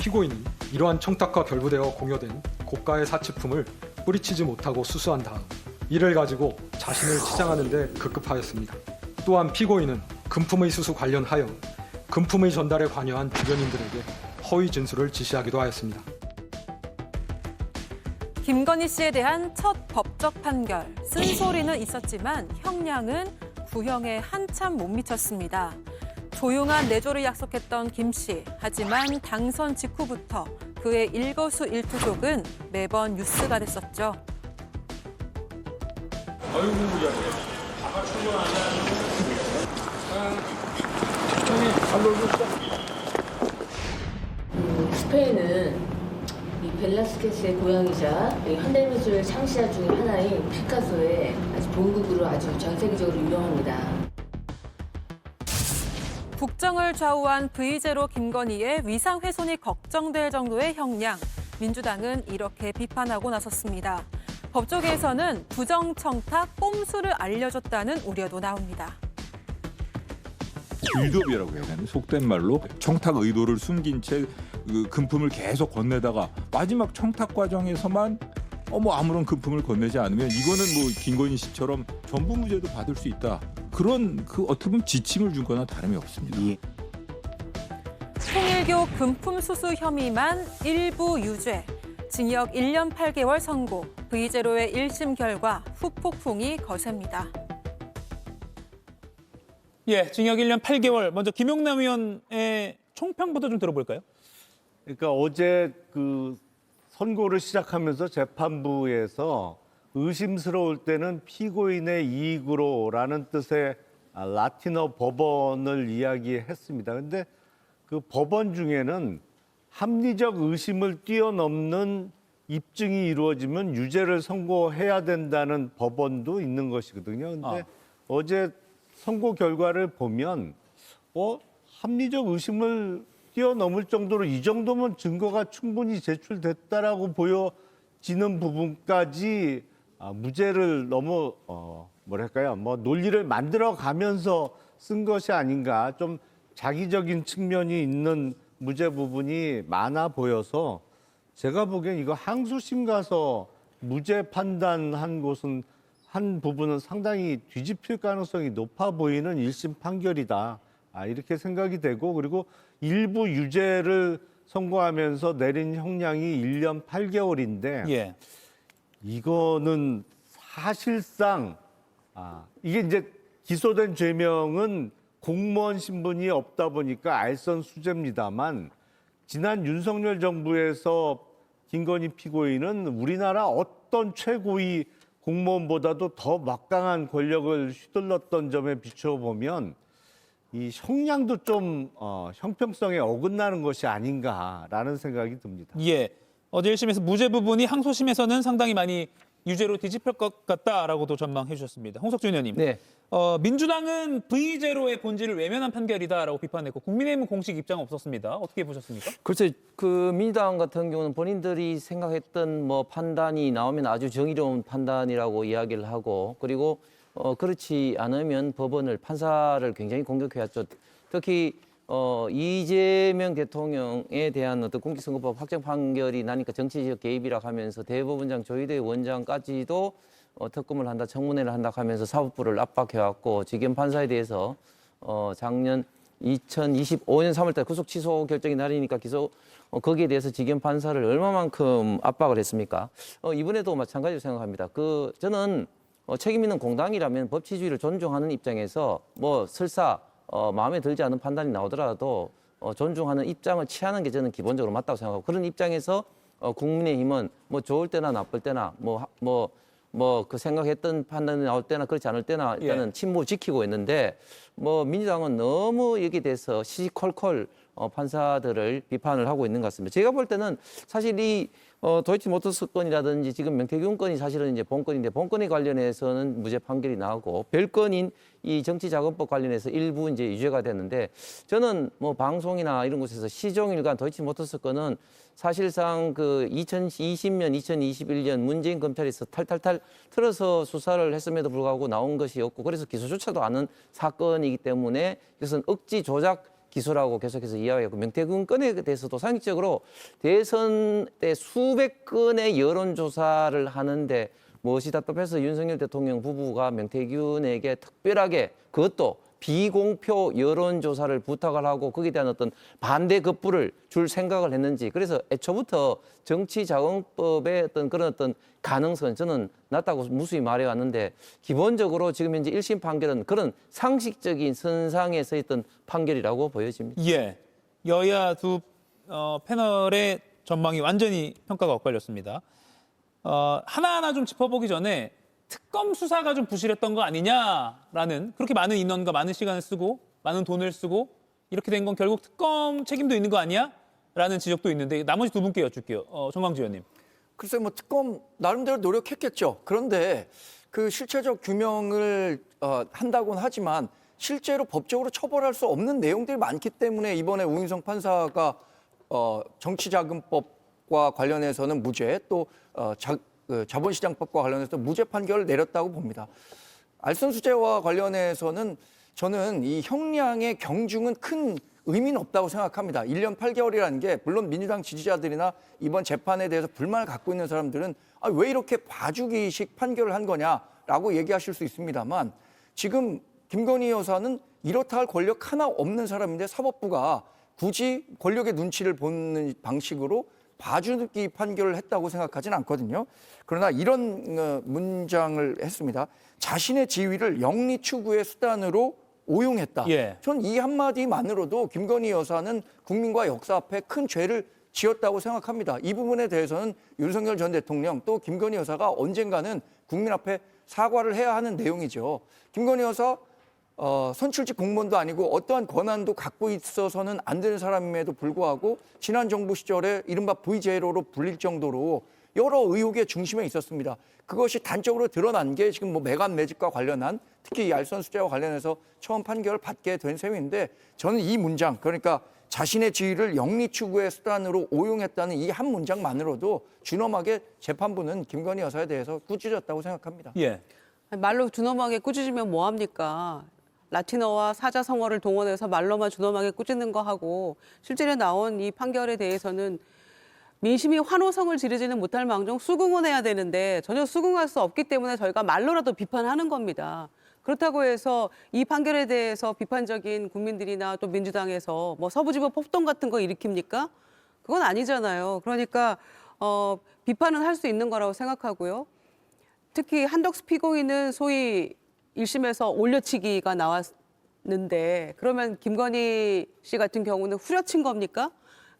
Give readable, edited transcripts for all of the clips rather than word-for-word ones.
피고인이 이러한 청탁과 결부되어 공여된 고가의 사치품을 뿌리치지 못하고 수수한 다음 이를 가지고 자신을 치장하는 데 급급하였습니다. 또한 피고인은 금품의 수수 관련하여 금품의 전달에 관여한 주변인들에게 허위 진술을 지시하기도 하였습니다. 김건희 씨에 대한 첫 법적 판결, 쓴소리는 있었지만 형량은 구형에 한참 못 미쳤습니다. 조용한 내조를 약속했던 김 씨. 하지만 당선 직후부터 그의 일거수일투족은 매번 뉴스가 됐었죠. 아이고, 야, 아까 출근하냐? 형님, 잘 놀고 있어. 스페인은 이 벨라스케스의 고향이자 현대미술 창시자 중에 하나인 피카소의 아주 본국으로 아주 전 세계적으로 유명합니다. 국정을 좌우한 V제로 김건희의 위상훼손이 걱정될 정도의 형량. 민주당은 이렇게 비판하고 나섰습니다. 법조계에서는 부정청탁 꼼수를 알려줬다는 우려도 나옵니다. 빌드업이라고 해야 되나? 속된 말로 청탁 의도를 숨긴 채 그 금품을 계속 건네다가 마지막 청탁 과정에서만 아무런 금품을 건네지 않으면 이거는 뭐 김건희 씨처럼 전부 무죄도 받을 수 있다. 그런 어떻게 보면 지침을 준 거나 다름이 없습니다. 통일교 금품 수수 혐의만 일부 유죄, 징역 1년 8개월 선고, V제로의 1심 결과 후폭풍이 거셉니다. 예, 징역 1년 8개월. 먼저 김용남 의원의 총평부터 좀 들어볼까요? 그러니까 어제 그 선고를 시작하면서 재판부에서 의심스러울 때는 피고인의 이익으로라는 뜻의 라틴어 법원을 이야기했습니다. 근데 그 법원 중에는 합리적 의심을 뛰어넘는 입증이 이루어지면 유죄를 선고해야 된다는 법원도 있는 것이거든요. 근데 어제 선고 결과를 보면 합리적 의심을 뛰어넘을 정도로 이 정도면 증거가 충분히 제출됐다라고 보여지는 부분까지 무죄를 너무 논리를 만들어가면서 쓴 것이 아닌가, 좀 자기적인 측면이 있는 무죄 부분이 많아 보여서 제가 보기엔 이거 항소심 가서 무죄 판단한 곳은 한 부분은 상당히 뒤집힐 가능성이 높아 보이는 1심 판결이다. 이렇게 생각이 되고, 그리고 일부 유죄를 선고하면서 내린 형량이 1년 8개월인데 예. 이거는 사실상 이게 이제 기소된 죄명은 공무원 신분이 없다 보니까 알선수재입니다만 지난 윤석열 정부에서 김건희 피고인은 우리나라 어떤 최고위 공무원보다도 더 막강한 권력을 휘둘렀던 점에 비춰보면 이 형량도 좀 형평성에 어긋나는 것이 아닌가라는 생각이 듭니다. 예. 어제 1심에서 무죄 부분이 항소심에서는 상당히 많이 유죄로 뒤집힐 것 같다라고도 전망해 주셨습니다. 홍석준 의원님. 네. 민주당은 V제로의 본질을 외면한 판결이다라고 비판했고 국민의힘은 공식 입장은 없었습니다. 어떻게 보셨습니까? 글쎄, 그 민주당 같은 경우는 본인들이 생각했던 판단이 나오면 아주 정의로운 판단이라고 이야기를 하고, 그리고 그렇지 않으면 법원을, 판사를 굉장히 공격해왔죠. 특히 이재명 대통령에 대한 어떤 공직선거법 확정 판결이 나니까 정치적 개입이라 하면서 대법원장 조희대 원장까지도 특검을 한다, 청문회를 한다 하면서 사법부를 압박해왔고, 지금 판사에 대해서 작년 2025년 3월달 구속 취소 결정이 날이니까 거기에 대해서 지금 판사를 얼마만큼 압박을 했습니까? 이번에도 마찬가지로 생각합니다. 저는 책임 있는 공당이라면 법치주의를 존중하는 입장에서 설사 마음에 들지 않은 판단이 나오더라도 존중하는 입장을 취하는 게 저는 기본적으로 맞다고 생각하고, 그런 입장에서 국민의힘은 좋을 때나 나쁠 때나 그 생각했던 판단이 나올 때나 그렇지 않을 때나 일단은 침묵을 지키고 있는데, 민주당은 너무 여기에 대해서 시시콜콜 판사들을 비판을 하고 있는 것 같습니다. 제가 볼 때는 사실 이 도이치모터스 건이라든지 지금 명태균 건이 사실은 이제 본건인데, 본건에 관련해서는 무죄 판결이 나오고 별건인 이 정치자금법 관련해서 일부 이제 유죄가 됐는데, 저는 방송이나 이런 곳에서 시종일관 도이치모터스 건은 사실상 그 2020년, 2021년 문재인 검찰에서 탈탈탈 틀어서 수사를 했음에도 불구하고 나온 것이 없고, 그래서 기소조차도 않은 사건이기 때문에 이것은 억지 조작 기소라고 계속해서 이야기하고 명태균 건에 대해서도 상식적으로 대선 때 수백 건의 여론조사를 하는데 무엇이 답답해서 윤석열 대통령 부부가 명태균에게 특별하게 그것도 비공표 여론조사를 부탁을 하고 거기에 대한 어떤 반대 급부를 줄 생각을 했는지 그래서 애초부터 정치자금법의 어떤 그런 어떤 가능성은 저는 낮다고 무수히 말해왔는데 기본적으로 지금 현재 1심 판결은 그런 상식적인 선상에 서 있던 판결이라고 보여집니다. 예, 여야 두 패널의 전망이 완전히 평가가 엇갈렸습니다. 하나하나 좀 짚어보기 전에 특검 수사가 좀 부실했던 거 아니냐라는 그렇게 많은 인원과 많은 시간을 쓰고 많은 돈을 쓰고 이렇게 된 건 결국 특검 책임도 있는 거 아니야? 라는 지적도 있는데 나머지 두 분께 여쭐게요. 정광주 의원님. 글쎄 뭐 특검 나름대로 노력했겠죠. 그런데 그 실체적 규명을 한다고는 하지만 실제로 법적으로 처벌할 수 없는 내용들이 많기 때문에 이번에 우인성 판사가 정치자금법과 관련해서는 무죄 또 자본시장법과 관련해서 무죄 판결을 내렸다고 봅니다. 알선수재와 관련해서는 저는 이 형량의 경중은 큰 의미는 없다고 생각합니다. 1년 8개월이라는 게 물론 민주당 지지자들이나 이번 재판에 대해서 불만을 갖고 있는 사람들은 왜 이렇게 봐주기식 판결을 한 거냐라고 얘기하실 수 있습니다만 지금 김건희 여사는 이렇다 할 권력 하나 없는 사람인데 사법부가 굳이 권력의 눈치를 보는 방식으로 봐주기 판결을 했다고 생각하지는 않거든요. 그러나 이런 문장을 했습니다. 자신의 지위를 영리 추구의 수단으로 오용했다. 예. 전 이 한마디만으로도 김건희 여사는 국민과 역사 앞에 큰 죄를 지었다고 생각합니다. 이 부분에 대해서는 윤석열 전 대통령 또 김건희 여사가 언젠가는 국민 앞에 사과를 해야 하는 내용이죠. 김건희 여사 선출직 공무원도 아니고 어떠한 권한도 갖고 있어서는 안 되는 사람임에도 불구하고 지난 정부 시절에 이른바 V제로로 불릴 정도로 여러 의혹의 중심에 있었습니다. 그것이 단적으로 드러난 게 지금 뭐 매간 매직과 관련한 특히 이 알선수재와 관련해서 처음 판결을 받게 된 셈인데 저는 이 문장 그러니까 자신의 지위를 영리 추구의 수단으로 오용했다는 이 한 문장만으로도 준엄하게 재판부는 김건희 여사에 대해서 꾸짖었다고 생각합니다. 예. 말로 준엄하게 꾸짖으면 뭐합니까? 라틴어와 사자성어를 동원해서 말로만 준엄하게 꾸짖는 거 하고 실제로 나온 이 판결에 대해서는 민심이 환호성을 지르지는 못할 망정 수긍은 해야 되는데 전혀 수긍할 수 없기 때문에 저희가 말로라도 비판하는 겁니다. 그렇다고 해서 이 판결에 대해서 비판적인 국민들이나 또 민주당에서 뭐 서부지법 폭동 같은 거 일으킵니까? 그건 아니잖아요. 그러니까 비판은 할 수 있는 거라고 생각하고요. 특히 한덕수 피고인은 소위 1심에서 올려치기가 나왔는데 그러면 김건희 씨 같은 경우는 후려친 겁니까?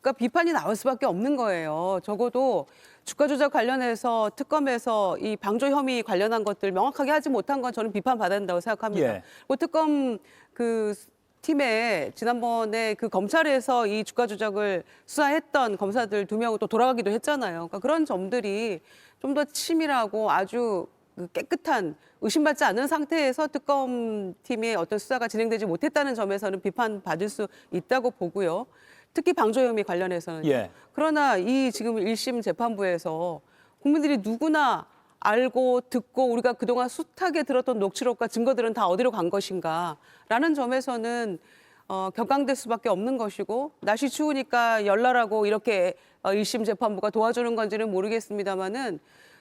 그러니까 비판이 나올 수밖에 없는 거예요. 적어도 주가 조작 관련해서 특검에서 이 방조 혐의 관련한 것들 명확하게 하지 못한 건 저는 비판받아야 된다고 생각합니다. 예. 그 특검 그 팀에 지난번에 그 검찰에서 이 주가 조작을 수사했던 검사들 2명은 또 돌아가기도 했잖아요. 그러니까 그런 점들이 좀 더 치밀하고 아주 깨끗한 의심받지 않은 상태에서 특검팀의 어떤 수사가 진행되지 못했다는 점에서는 비판받을 수 있다고 보고요. 특히 방조 혐의 관련해서는. 예. 그러나 이 지금 1심 재판부에서 국민들이 누구나 알고 듣고 우리가 그동안 숱하게 들었던 녹취록과 증거들은 다 어디로 간 것인가라는 점에서는 격앙될 수밖에 없는 것이고 날씨 추우니까 열나라고 이렇게 1심 재판부가 도와주는 건지는 모르겠습니다만은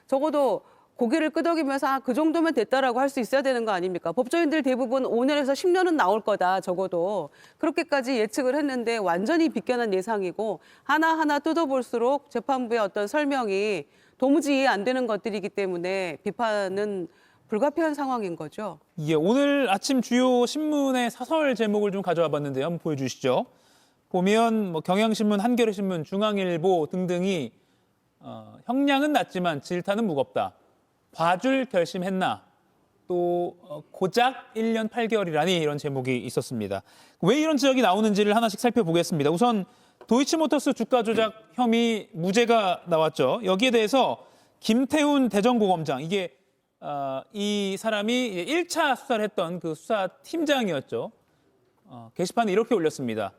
적어도 고개를 끄덕이면서 그 정도면 됐다라고 할 수 있어야 되는 거 아닙니까? 법조인들 대부분 5년에서 10년은 나올 거다 적어도 그렇게까지 예측을 했는데 완전히 비껴난 예상이고 하나하나 뜯어볼수록 재판부의 어떤 설명이 도무지 이해 안 되는 것들이기 때문에 비판은 불가피한 상황인 거죠. 예, 오늘 아침 주요 신문의 사설 제목을 좀 가져와 봤는데요. 한번 보여주시죠. 보면 뭐 경향신문, 한겨레신문, 중앙일보 등등이 형량은 낮지만 질타는 무겁다. 봐줄 결심했나? 또 고작 1년 8개월이라니 이런 제목이 있었습니다. 왜 이런 지적이 나오는지를 하나씩 살펴보겠습니다. 우선 도이치모터스 주가 조작 혐의 무죄가 나왔죠. 여기에 대해서 김태훈 대전고검장, 이게 이 사람이 1차 수사를 했던 그 수사팀장이었죠. 게시판에 이렇게 올렸습니다.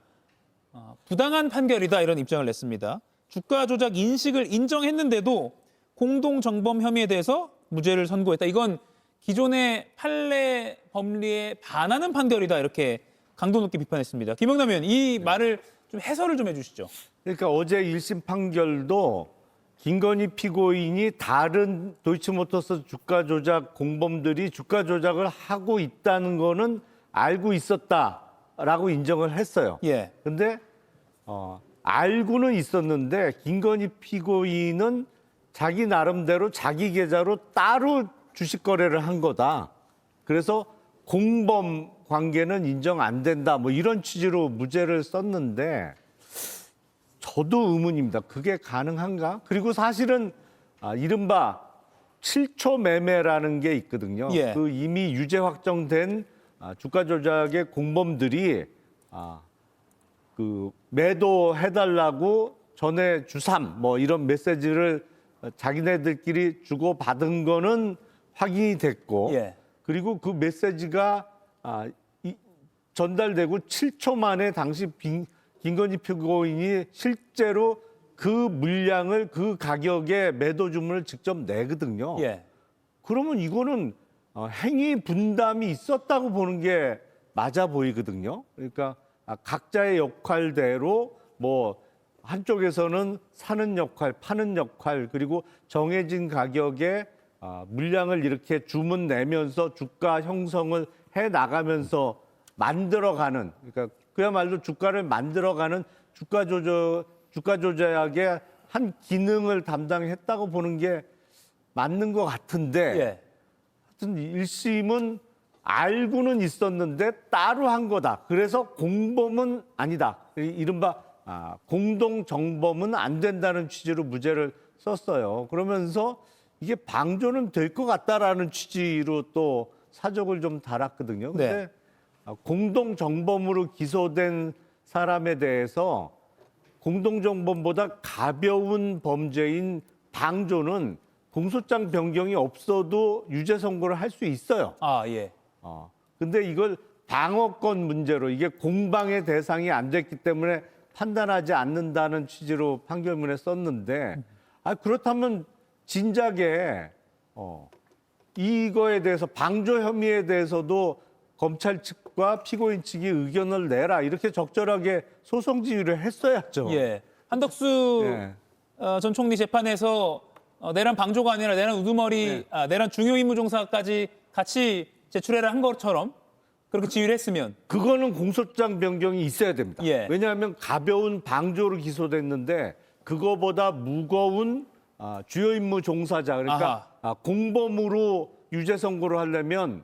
부당한 판결이다 이런 입장을 냈습니다. 주가 조작 인식을 인정했는데도 공동정범 혐의에 대해서 무죄를 선고했다. 이건 기존의 판례 법리에 반하는 판결이다 이렇게 강도 높게 비판했습니다. 김영남 의원, 이 말을 좀 해설을 좀 해주시죠. 그러니까 어제 1심 판결도 김건희 피고인이 다른 도이치모터스 주가 조작 공범들이 주가 조작을 하고 있다는 거는 알고 있었다라고 인정을 했어요. 예. 근데 알고는 있었는데 김건희 피고인은 자기 나름대로 자기 계좌로 따로 주식 거래를 한 거다. 그래서 공범 관계는 인정 안 된다. 뭐 이런 취지로 무죄를 썼는데 저도 의문입니다. 그게 가능한가? 그리고 사실은 이른바 7초 매매라는 게 있거든요. 예. 그 이미 유죄 확정된 주가 조작의 공범들이 그 매도해달라고 전에 주삼 뭐 이런 메시지를 자기네들끼리 주고 받은 거는 확인이 됐고 예. 그리고 그 메시지가 전달되고 7초 만에 당시 김건희 피고인이 실제로 그 물량을 그 가격에 매도 주문을 직접 내거든요. 예. 그러면 이거는 행위 분담이 있었다고 보는 게 맞아 보이거든요. 그러니까 각자의 역할대로 뭐 한쪽에서는 사는 역할, 파는 역할, 그리고 정해진 가격에 물량을 이렇게 주문 내면서 주가 형성을 해 나가면서 만들어가는, 그러니까 그야말로 주가를 만들어가는 주가 조작의 한 기능을 담당했다고 보는 게 맞는 것 같은데, 예. 하여튼 1심은 알고는 있었는데 따로 한 거다. 그래서 공범은 아니다. 이른바 공동 정범은 안 된다는 취지로 무죄를 썼어요. 그러면서 이게 방조는 될 것 같다라는 취지로 또 사족을 좀 달았거든요. 근데 네. 공동 정범으로 기소된 사람에 대해서 공동 정범보다 가벼운 범죄인 방조는 공소장 변경이 없어도 유죄 선고를 할 수 있어요. 예. 근데 이걸 방어권 문제로 이게 공방의 대상이 안 됐기 때문에 판단하지 않는다는 취지로 판결문에 썼는데, 그렇다면 진작에 이거에 대해서 방조 혐의에 대해서도 검찰 측과 피고인 측이 의견을 내라 이렇게 적절하게 소송 지휘를 했어야죠. 예. 한덕수 예. 전 총리 재판에서 내란 방조가 아니라 내란 우두머리, 내란 중요 임무 종사까지 같이 제출해라 한 것처럼 그렇게 지휘를 했으면 그거는 공소장 변경이 있어야 됩니다. 예. 왜냐하면 가벼운 방조로 기소됐는데 그거보다 무거운 주요 임무 종사자, 그러니까 공범으로 유죄 선고를 하려면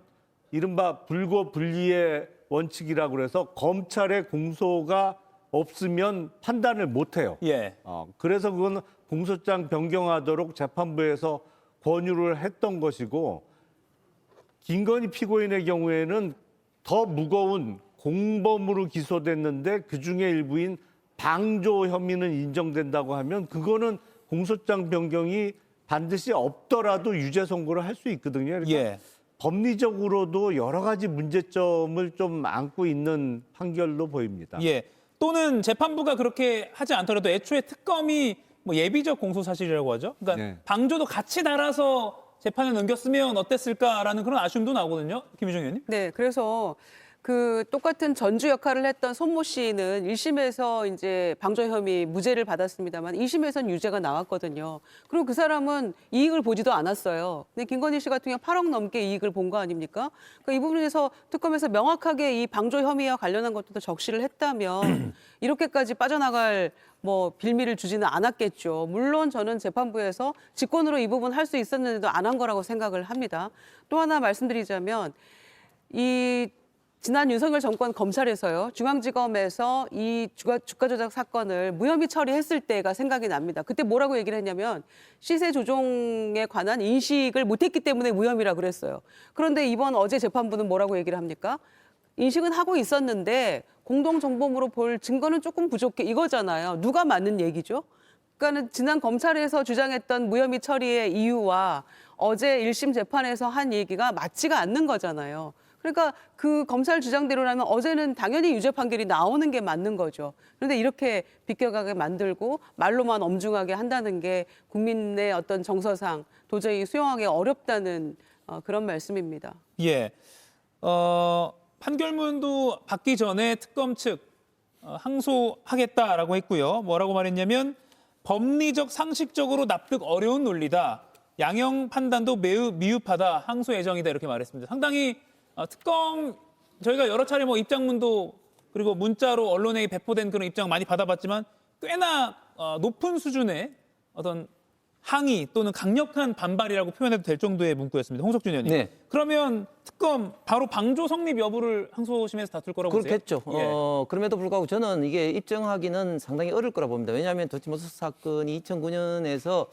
이른바 불고 불리의 원칙이라고 그래서 검찰의 공소가 없으면 판단을 못 해요. 예. 그래서 그건 공소장 변경하도록 재판부에서 권유를 했던 것이고, 김건희 피고인의 경우에는 더 무거운 공범으로 기소됐는데 그중에 일부인 방조 혐의는 인정된다고 하면 그거는 공소장 변경이 반드시 없더라도 유죄 선고를 할 수 있거든요. 그러니까 예. 법리적으로도 여러 가지 문제점을 좀 안고 있는 판결로 보입니다. 예. 또는 재판부가 그렇게 하지 않더라도 애초에 특검이 뭐 예비적 공소 사실이라고 하죠. 그러니까 네. 방조도 같이 달아서 재판에 넘겼으면 어땠을까라는 그런 아쉬움도 나오거든요. 김유정 의원님. 네, 그래서 그 똑같은 전주 역할을 했던 손모 씨는 1심에서 이제 방조 혐의 무죄를 받았습니다만 2심에서는 유죄가 나왔거든요. 그리고 그 사람은 이익을 보지도 않았어요. 근데 김건희 씨 같은 경우 8억 넘게 이익을 본 거 아닙니까? 그러니까 이 부분에서 특검에서 명확하게 이 방조 혐의와 관련한 것들도 적시를 했다면 이렇게까지 빠져나갈 뭐 빌미를 주지는 않았겠죠. 물론 저는 재판부에서 직권으로 이 부분 할 수 있었는데도 안 한 거라고 생각을 합니다. 또 하나 말씀드리자면 이 지난 윤석열 정권 검찰에서요, 중앙지검에서 이 주가 조작 사건을 무혐의 처리했을 때가 생각이 납니다. 그때 뭐라고 얘기를 했냐면 시세 조종에 관한 인식을 못했기 때문에 무혐의라 그랬어요. 그런데 이번 어제 재판부는 뭐라고 얘기를 합니까? 인식은 하고 있었는데 공동정범으로 볼 증거는 조금 부족해 이거잖아요. 누가 맞는 얘기죠? 그러니까는 지난 검찰에서 주장했던 무혐의 처리의 이유와 어제 1심 재판에서 한 얘기가 맞지가 않는 거잖아요. 그러니까 그 검찰 주장대로라면 어제는 당연히 유죄 판결이 나오는 게 맞는 거죠. 그런데 이렇게 비껴가게 만들고 말로만 엄중하게 한다는 게 국민의 어떤 정서상 도저히 수용하기 어렵다는 그런 말씀입니다. 예. 판결문도 받기 전에 특검 측 항소하겠다라고 했고요. 뭐라고 말했냐면 법리적 상식적으로 납득 어려운 논리다. 양형 판단도 매우 미흡하다. 항소 예정이다 이렇게 말했습니다. 상당히 특검 저희가 여러 차례 뭐 입장문도 그리고 문자로 언론에 배포된 그런 입장 많이 받아봤지만 꽤나 높은 수준의 어떤 항의 또는 강력한 반발이라고 표현해도 될 정도의 문구였습니다. 홍석준 의원님. 네. 그러면 특검 바로 방조 성립 여부를 항소심에서 다툴 거라고 보세요? 그렇겠죠. 예. 그럼에도 불구하고 저는 이게 입증하기는 상당히 어려울 거라 봅니다. 왜냐하면 도이치모터스 사건이 2009년에서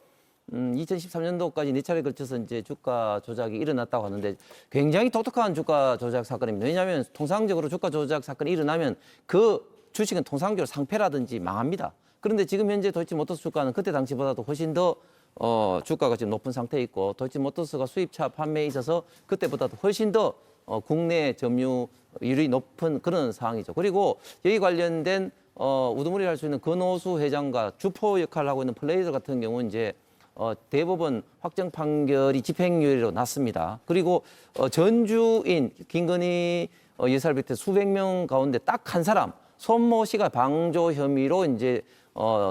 2013년도까지 4차례 걸쳐서 이제 주가 조작이 일어났다고 하는데 굉장히 독특한 주가 조작 사건입니다. 왜냐하면 통상적으로 주가 조작 사건이 일어나면 그 주식은 통상적으로 상패라든지 망합니다. 그런데 지금 현재 도이치모터스 주가는 그때 당시보다도 훨씬 더 주가가 지금 높은 상태에 있고 도이치모터스가 수입차 판매에 있어서 그때보다도 훨씬 더 국내 점유율이 높은 그런 상황이죠. 그리고 여기 관련된 우두머리를 할 수 있는 권오수 회장과 주포 역할을 하고 있는 플레이더 같은 경우는 이제 대법원 확정 판결이 집행유예로 났습니다. 그리고 전주인 김건희 여사를 비롯해 수백 명 가운데 딱 한 사람 손모 씨가 방조 혐의로 이제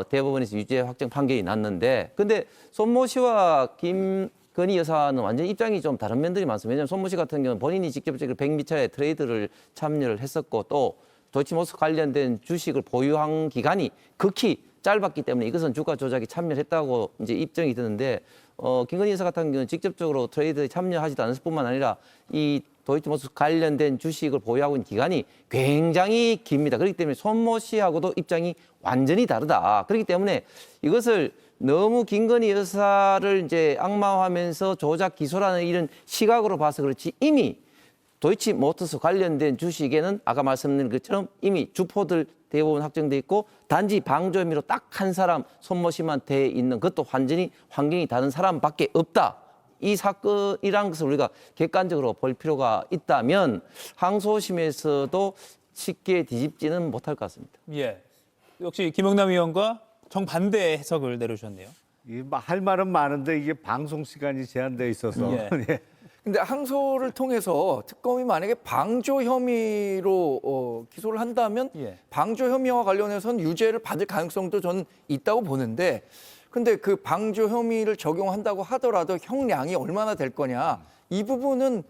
대법원에서 유죄 확정 판결이 났는데, 근데 손모 씨와 김건희 여사는 완전 입장이 좀 다른 면들이 많습니다. 왜냐하면 손모 씨 같은 경우는 본인이 직접적으로 100미터의 트레이드를 참여를 했었고 또 도이치모터스 관련된 주식을 보유한 기간이 극히 짧았기 때문에 이것은 주가 조작에 참여했다고 이제 입증이 드는데 김건희 여사 같은 경우는 직접적으로 트레이드에 참여하지도 않았을 뿐만 아니라 이 도이치모터스 관련된 주식을 보유하고 있는 기간이 굉장히 깁니다. 그렇기 때문에 손모 씨하고도 입장이 완전히 다르다. 그렇기 때문에 이것을 너무 김건희 여사를 이제 악마화하면서 조작 기소라는 이런 시각으로 봐서 그렇지 이미 도이치모터스 관련된 주식에는 아까 말씀드린 것처럼 이미 주포들 대부분 확정돼 있고 단지 방조 혐의로 딱 한 사람 손모 씨만 돼 있는 그것도 완전히 환경이 다른 사람밖에 없다. 이 사건이란 것을 우리가 객관적으로 볼 필요가 있다면 항소심에서도 쉽게 뒤집지는 못할 것 같습니다. 예. 역시 김영남 의원과 정반대의 해석을 내려주셨네요. 할 말은 많은데 이게 방송 시간이 제한돼 있어서 예. 예. 근데 항소를 통해서 특검이 만약에 방조 혐의로 기소를 한다면 예. 방조 혐의와 관련해서는 유죄를 받을 가능성도 저는 있다고 보는데, 근데 그 방조 혐의를 적용한다고 하더라도 형량이 얼마나 될 거냐, 이 부분은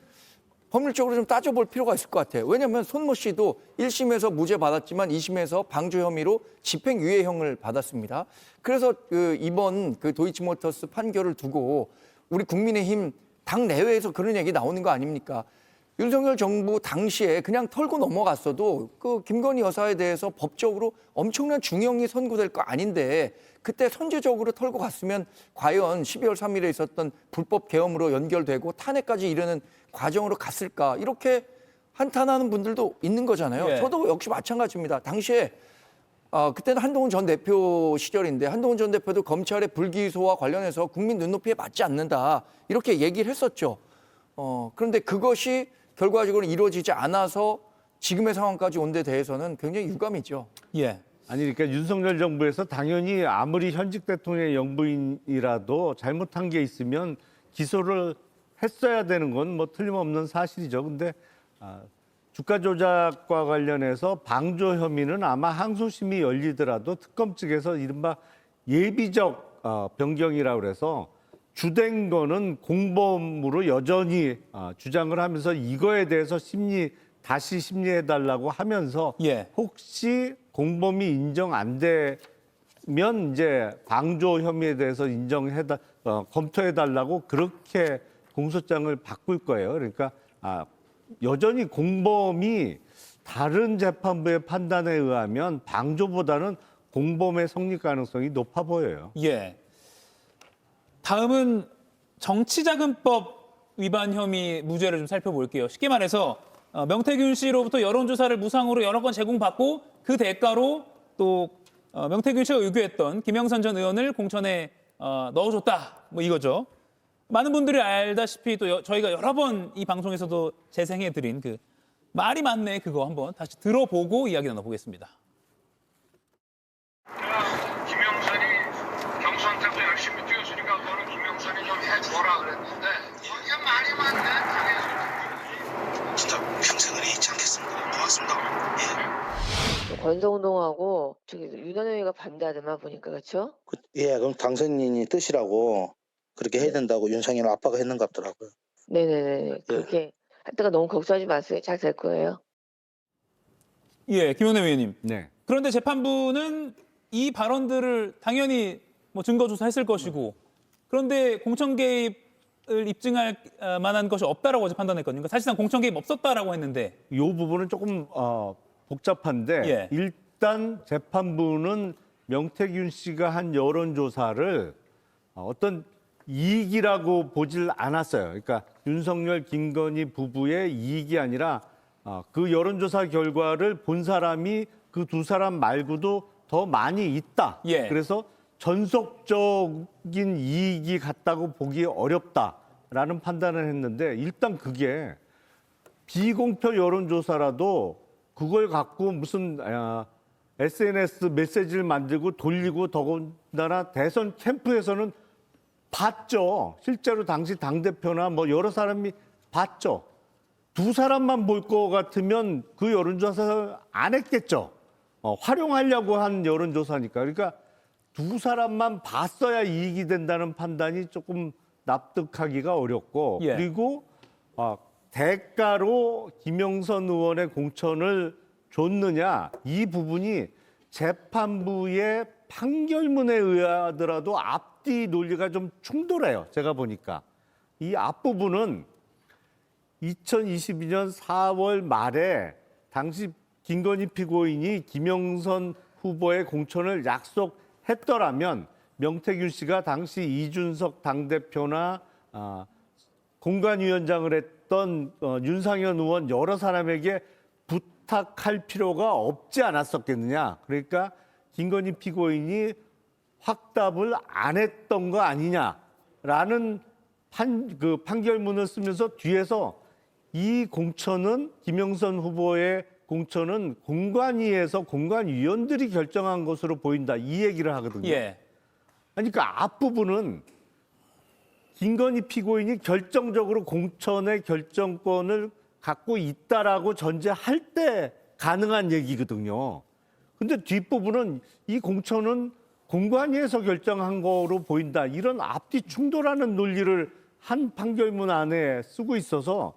법률적으로 좀 따져볼 필요가 있을 것 같아요. 왜냐하면 손모 씨도 1심에서 무죄 받았지만 2심에서 방조 혐의로 집행유예형을 받았습니다. 그래서 이번 도이치모터스 판결을 두고 우리 국민의힘 당 내외에서 그런 얘기 나오는 거 아닙니까? 윤석열 정부 당시에 그냥 털고 넘어갔어도 그 김건희 여사에 대해서 법적으로 엄청난 중형이 선고될 거 아닌데 그때 선제적으로 털고 갔으면 과연 12월 3일에 있었던 불법 계엄으로 연결되고 탄핵까지 이르는 과정으로 갔을까, 이렇게 한탄하는 분들도 있는 거잖아요. 예. 저도 역시 마찬가지입니다. 당시에 그때는 한동훈 전 대표 시절인데 한동훈 전 대표도 검찰의 불기소와 관련해서 국민 눈높이에 맞지 않는다 이렇게 얘기를 했었죠. 그런데 그것이 결과적으로 이루어지지 않아서 지금의 상황까지 온 데 대해서는 굉장히 유감이죠. 예. 아니 그러니까 윤석열 정부에서 당연히 아무리 현직 대통령의 영부인이라도 잘못한 게 있으면 기소를 했어야 되는 건 뭐 틀림없는 사실이죠. 근데 주가 조작과 관련해서 방조 혐의는 아마 항소심이 열리더라도 특검 측에서 이른바 예비적 변경이라고 그래서 주된 거는 공범으로 여전히 주장을 하면서 이거에 대해서 다시 심리해달라고 하면서 예. 혹시 공범이 인정 안 되면 이제 방조 혐의에 대해서 검토해달라고 그렇게 공소장을 바꿀 거예요. 그러니까 여전히 공범이 다른 재판부의 판단에 의하면 방조보다는 공범의 성립 가능성이 높아 보여요. 예. 다음은 정치자금법 위반 혐의 무죄를 좀 살펴볼게요. 쉽게 말해서 명태균 씨로부터 여론조사를 무상으로 여러 건 제공받고 그 대가로 또 명태균 씨가 의뢰했던 김영선 전 의원을 공천에 넣어줬다. 뭐 이거죠. 많은 분들이 알다시피 또 저희가 여러 번 이 방송에서도 재생해드린 그 말이 많네 그거 한번 다시 들어보고 이야기 나눠보겠습니다. 김영선이 경선 때도 열심히 뛰었으니까 너는 김영선이 좀 해줘라 그랬는데 거기가 말이 많네 당에서. 진짜 평생을 잊지 않겠습니다. 권성동하고 저기 윤한영이가 반대하더만 보니까 그렇죠? 예, 그럼 당선인이 뜻이라고 그렇게 해야 된다고 윤상현 아빠가 했는 것 같더라고요. 네네네. 그렇게 하다가 너무 걱정하지 마세요. 잘 될 거예요. 예, 김영남 의원님. 네. 그런데 재판부는 이 발언들을 당연히 뭐 증거 조사했을 것이고 그런데 공천 개입을 입증할 만한 것이 없다라고 어제 판단했거든요. 그러니까 사실상 공천 개입 없었다라고 했는데 이 부분은 조금 복잡한데 일단 재판부는 명태균 씨가 한 여론조사를 어떤 이익이라고 보질 않았어요. 그러니까 윤석열, 김건희 부부의 이익이 아니라 그 여론조사 결과를 본 사람이 그 두 사람 말고도 더 많이 있다. 그래서 전속적인 이익이 같다고 보기 어렵다라는 판단을 했는데 일단 그게 비공표 여론조사라도 그걸 갖고 무슨 SNS 메시지를 만들고 돌리고 더군다나 대선 캠프에서는 봤죠. 실제로 당시 당대표나 뭐 여러 사람이 봤죠. 두 사람만 볼 것 같으면 그 여론조사 안 했겠죠. 활용하려고 한 여론조사니까. 그러니까 두 사람만 봤어야 이익이 된다는 판단이 조금 납득하기가 어렵고 그리고 대가로 김영선 의원의 공천을 줬느냐 이 부분이 재판부의 판결문에 의하더라도 앞뒤 논리가 좀 충돌해요. 제가 보니까 이 앞부분은 2022년 4월 말에 당시 김건희 피고인이 김영선 후보의 공천을 약속했더라면 명태균 씨가 당시 이준석 당대표나 공관위원장을 했던 윤상현 의원 여러 사람에게 부탁할 필요가 없지 않았었겠느냐. 그러니까 김건희 피고인이 확답을 안 했던 거 아니냐라는 판결문을 쓰면서 뒤에서 이 공천은 김영선 후보의 공천은 공관위에서 공관위원들이 결정한 것으로 보인다. 이 얘기를 하거든요. 그러니까 앞부분은 김건희 피고인이 결정적으로 공천의 결정권을 갖고 있다라고 전제할 때 가능한 얘기거든요. 근데 뒷부분은 이 공천은 공관위에서 결정한 거로 보인다. 이런 앞뒤 충돌하는 논리를 한 판결문 안에 쓰고 있어서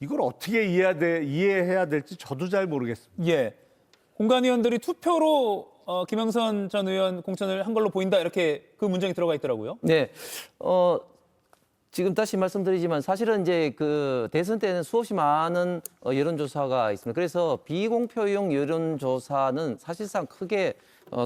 이걸 어떻게 이해해야 될지 저도 잘 모르겠습니다. 공관위원들이 투표로 김영선 전 의원 공천을 한 걸로 보인다 이렇게 그 문장이 들어가 있더라고요. 네. 지금 다시 말씀드리지만 사실은 이제 그 대선 때는 수없이 많은 여론조사가 있습니다. 그래서 비공표용 여론조사는 사실상 크게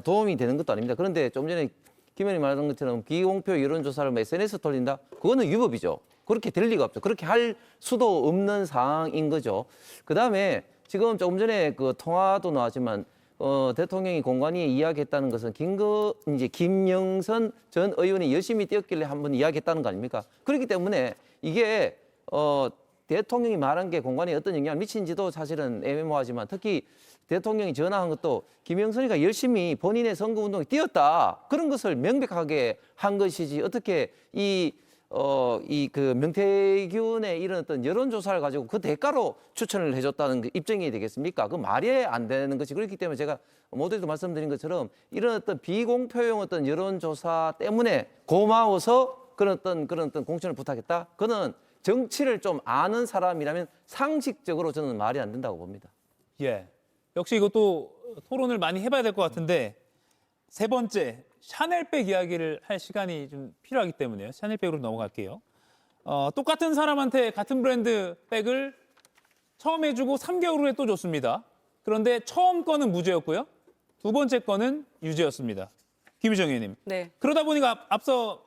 도움이 되는 것도 아닙니다. 그런데 좀 전에 김 의원이 말한 것처럼 비공표 여론조사를 SNS 돌린다? 그거는 위법이죠. 그렇게 될 리가 없죠. 그렇게 할 수도 없는 상황인 거죠. 그다음에 지금 조금 전에 그 통화도 나왔지만 대통령이 공관위에 이야기했다는 것은 김영선 전 의원이 열심히 뛰었길래 한번 이야기했다는 거 아닙니까? 그렇기 때문에 이게 대통령이 말한 게 공관위에 어떤 영향을 미친지도 사실은 애매모호하지만 특히 대통령이 전화한 것도 김영선이가 열심히 본인의 선거운동에 뛰었다. 그런 것을 명백하게 한 것이지 어떻게 그 명태균의 이런 어떤 여론조사를 가지고 그 대가로 추천을 해줬다는 그 입증이 되겠습니까? 그 말이 안 되는 것이 그렇기 때문에 제가 모두에도 말씀드린 것처럼 이런 어떤 비공표용 어떤 여론조사 때문에 고마워서 그런 어떤 공천을 부탁했다? 그는 정치를 좀 아는 사람이라면 상식적으로 저는 말이 안 된다고 봅니다. 역시 이것도 토론을 많이 해봐야 될 것 같은데 세 번째. 샤넬백 이야기를 할 시간이 좀 필요하기 때문에요. 샤넬백으로 넘어갈게요. 똑같은 사람한테 같은 브랜드 백을 처음 해주고 3개월 후에 또 줬습니다. 그런데 처음 거는 무죄였고요. 두 번째 거는 유죄였습니다. 김유정 의원님. 그러다 보니까 앞서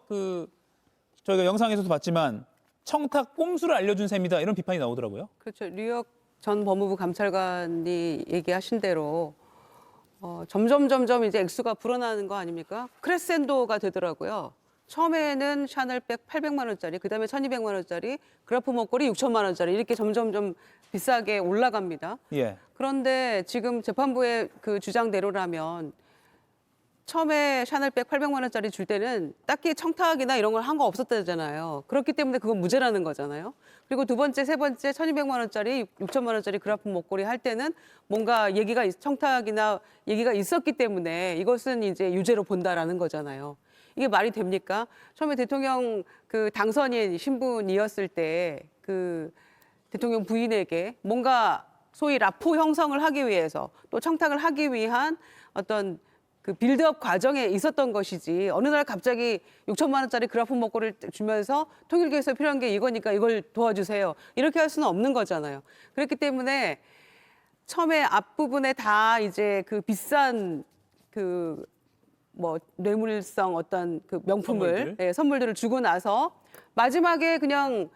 저희가 영상에서도 봤지만 청탁 꼼수를 알려준 셈이다 이런 비판이 나오더라고요. 그렇죠. 류혁 전 법무부 감찰관이 얘기하신 대로 점점 이제 액수가 불어나는 거 아닙니까? 크레센도가 되더라고요. 처음에는 샤넬백 800만 원짜리, 그다음에 1200만 원짜리, 그라프 목걸이 6천만 원짜리 이렇게 점점 비싸게 올라갑니다. 그런데 지금 재판부의 그 주장대로라면 처음에 샤넬백 800만 원짜리 줄 때는 딱히 청탁이나 이런 걸 한 거 없었다잖아요. 그렇기 때문에 그건 무죄라는 거잖아요. 그리고 두 번째, 세 번째 1,200만 원짜리, 6천만 원짜리 그라프 목걸이 할 때는 뭔가 청탁이나 얘기가 있었기 때문에 이것은 이제 유죄로 본다라는 거잖아요. 이게 말이 됩니까? 처음에 대통령 그 당선인 신분이었을 때 그 대통령 부인에게 뭔가 소위 라포 형성을 하기 위해서 또 청탁을 하기 위한 어떤 그 빌드업 과정에 있었던 것이지 어느 날 갑자기 6천만 원짜리 그라프 목걸이를 주면서 통일교에서 필요한 게 이거니까 이걸 도와주세요. 이렇게 할 수는 없는 거잖아요. 그렇기 때문에 처음에 앞부분에 다 이제 그 비싼 그 뭐 뇌물성 어떤 그 명품을 선물들을 주고 나서 마지막에 그냥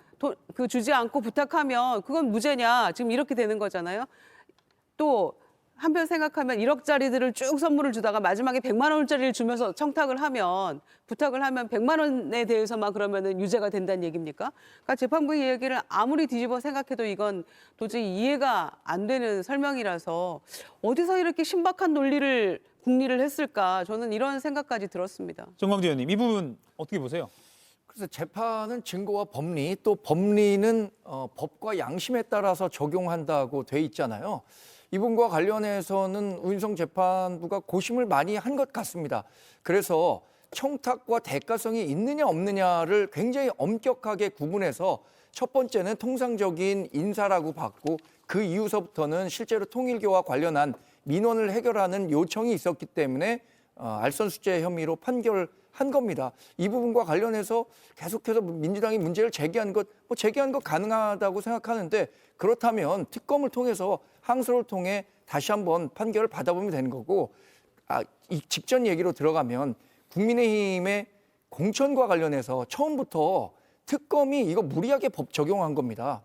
그 주지 않고 부탁하면 그건 무죄냐 지금 이렇게 되는 거잖아요. 또 한편 생각하면 1억짜리들을 쭉 선물을 주다가 마지막에 100만 원짜리를 주면서 부탁을 하면 100만 원에 대해서만 그러면은 유죄가 된다는 얘기입니까? 그러니까 재판부의 이야기를 아무리 뒤집어 생각해도 이건 도저히 이해가 안 되는 설명이라서 어디서 이렇게 신박한 논리를 궁리를 했을까? 저는 이런 생각까지 들었습니다. 정광재 의원님, 이 부분 어떻게 보세요? 그래서 재판은 증거와 법리, 또 법리는 법과 양심에 따라서 적용한다고 돼 있잖아요. 이 부분과 관련해서는 우인성 재판부가 고심을 많이 한 것 같습니다. 그래서 청탁과 대가성이 있느냐 없느냐를 굉장히 엄격하게 구분해서 첫 번째는 통상적인 인사라고 봤고 그 이후서부터는 실제로 통일교와 관련한 민원을 해결하는 요청이 있었기 때문에 알선수재 혐의로 판결한 겁니다. 이 부분과 관련해서 계속해서 민주당이 문제를 제기한 것 가능하다고 생각하는데 그렇다면 특검을 통해서 항소를 통해 다시 한번 판결을 받아보면 되는 거고 이 직전 얘기로 들어가면 국민의힘의 공천과 관련해서 처음부터 특검이 이거 무리하게 법 적용한 겁니다.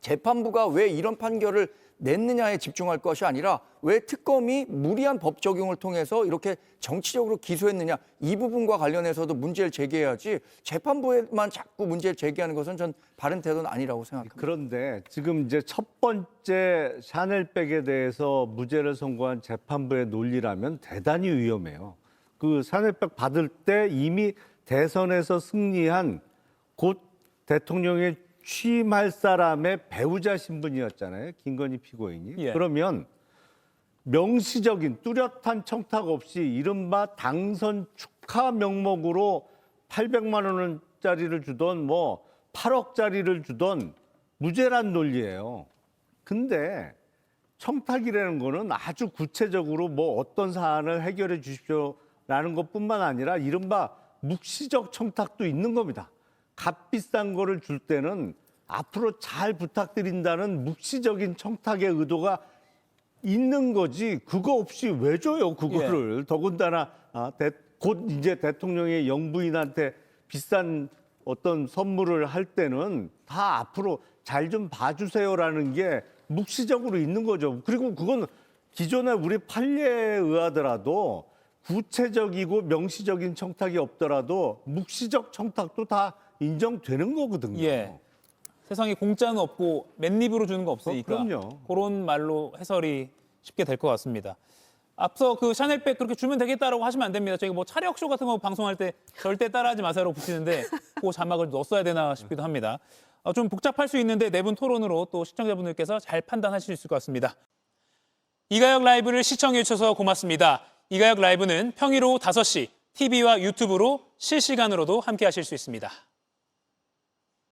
재판부가 왜 이런 판결을 냈느냐에 집중할 것이 아니라 왜 특검이 무리한 법 적용을 통해서 이렇게 정치적으로 기소했느냐 이 부분과 관련해서도 문제를 제기해야지 재판부에만 자꾸 문제를 제기하는 것은 전 바른 태도는 아니라고 생각합니다. 그런데 지금 이제 첫 번째 샤넬백에 대해서 무죄를 선고한 재판부의 논리라면 대단히 위험해요. 그 샤넬백 받을 때 이미 대선에서 승리한 곧 대통령의 취임할 사람의 배우자 신분이었잖아요. 김건희 피고인이. 예. 그러면 명시적인 뚜렷한 청탁 없이 이른바 당선 축하 명목으로 800만 원짜리를 주던 뭐 8억짜리를 주던 무죄란 논리예요. 근데 청탁이라는 거는 아주 구체적으로 뭐 어떤 사안을 해결해 주십시오라는 것뿐만 아니라 이른바 묵시적 청탁도 있는 겁니다. 값비싼 거를 줄 때는 앞으로 잘 부탁드린다는 묵시적인 청탁의 의도가 있는 거지 그거 없이 왜 줘요 그거를. 예. 더군다나 곧 이제 대통령의 영부인한테 비싼 어떤 선물을 할 때는 다 앞으로 잘 좀 봐주세요라는 게 묵시적으로 있는 거죠. 그리고 그건 기존에 우리 판례에 의하더라도 구체적이고 명시적인 청탁이 없더라도 묵시적 청탁도 다 인정되는 거거든요. 예. 세상에 공짜는 없고 맨입으로 주는 거 없으니까 그럼요. 그런 말로 해설이 쉽게 될 것 같습니다. 앞서 그 샤넬백 그렇게 주면 되겠다라고 하시면 안 됩니다. 저희가 뭐 차력쇼 같은 거 방송할 때 절대 따라하지 마세요라고 붙이는데 그 자막을 넣었어야 되나 싶기도 합니다. 좀 복잡할 수 있는데 네 분 토론으로 또 시청자분들께서 잘 판단하실 수 있을 것 같습니다. 이가혁 라이브를 시청해 주셔서 고맙습니다. 이가혁 라이브는 평일 오후 5시 TV와 유튜브로 실시간으로도 함께 하실 수 있습니다.